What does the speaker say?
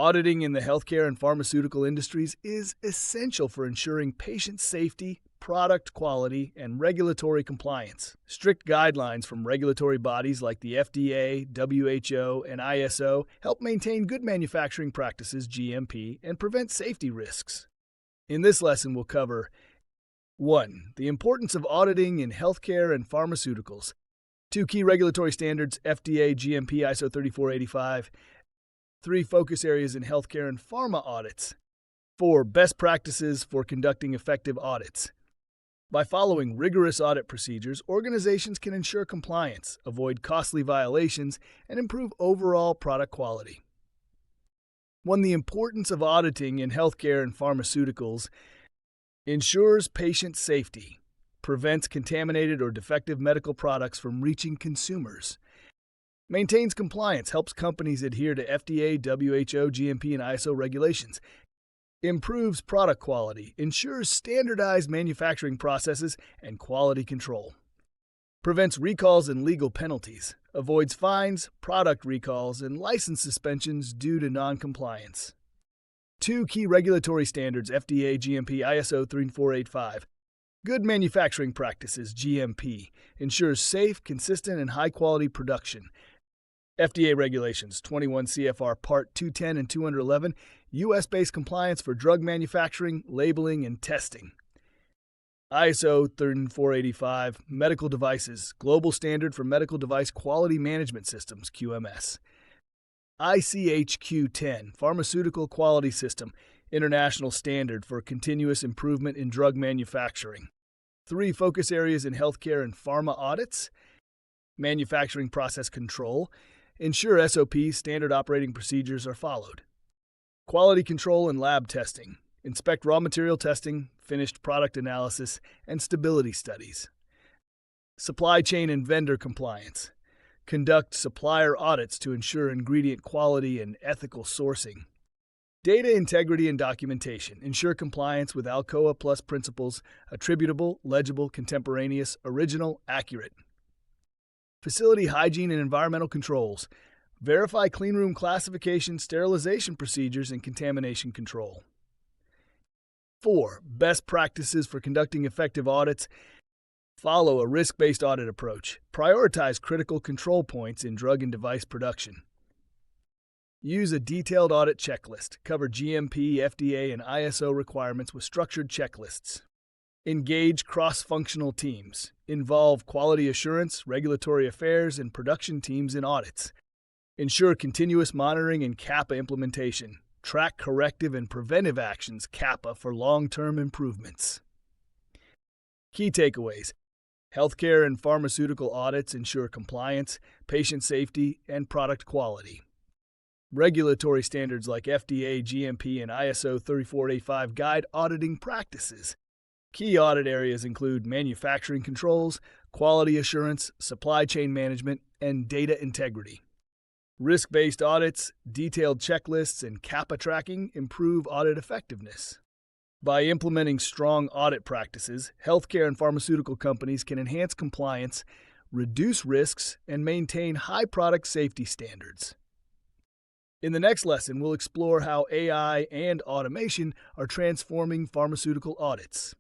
Auditing in the healthcare and pharmaceutical industries is essential for ensuring patient safety, product quality, and regulatory compliance. Strict guidelines from regulatory bodies like the FDA, WHO, and ISO help maintain good manufacturing practices (GMP) and prevent safety risks. In this lesson, we'll cover 1. The importance of auditing in healthcare and pharmaceuticals. 2 key regulatory standards, FDA, GMP, ISO 3485. 3 focus areas in healthcare and pharma audits. 4 best practices for conducting effective audits. By following rigorous audit procedures, organizations can ensure compliance, avoid costly violations, and improve overall product quality. 1. The importance of auditing in healthcare and pharmaceuticals ensures patient safety, prevents contaminated or defective medical products from reaching consumers, maintains compliance, helps companies adhere to FDA, WHO, GMP, and ISO regulations, improves product quality, ensures standardized manufacturing processes and quality control, prevents recalls and legal penalties, avoids fines, product recalls, and license suspensions due to noncompliance. 2 key regulatory standards, FDA, GMP, ISO 3485. Good manufacturing practices, GMP, ensures safe, consistent, and high-quality production. FDA regulations, 21 CFR Part 210 and 211, U.S.-based compliance for drug manufacturing, labeling, and testing. ISO 3485, medical devices, global standard for medical device quality management systems, QMS. ICH Q10, pharmaceutical quality system, international standard for continuous improvement in drug manufacturing. 3 focus areas in healthcare and pharma audits. Manufacturing process control. Ensure SOP, standard operating procedures, are followed. Quality control and lab testing. Inspect raw material testing, finished product analysis, and stability studies. Supply chain and vendor compliance. Conduct supplier audits to ensure ingredient quality and ethical sourcing. Data integrity and documentation. Ensure compliance with Alcoa Plus principles: attributable, legible, contemporaneous, original, accurate. Facility hygiene and environmental controls. Verify cleanroom classification, sterilization procedures, and contamination control. 4. Best practices for conducting effective audits. Follow a risk-based audit approach. Prioritize critical control points in drug and device production. Use a detailed audit checklist. Cover GMP, FDA, and ISO requirements with structured checklists. Engage cross-functional teams. Involve quality assurance, regulatory affairs, and production teams in audits. Ensure continuous monitoring and CAPA implementation. Track corrective and preventive actions, CAPA, for long-term improvements. Key takeaways. Healthcare and pharmaceutical audits ensure compliance, patient safety, and product quality. Regulatory standards like FDA, GMP, and ISO 3485 guide auditing practices. Key audit areas include manufacturing controls, quality assurance, supply chain management, and data integrity. Risk-based audits, detailed checklists, and CAPA tracking improve audit effectiveness. By implementing strong audit practices, healthcare and pharmaceutical companies can enhance compliance, reduce risks, and maintain high product safety standards. In the next lesson, we'll explore how AI and automation are transforming pharmaceutical audits.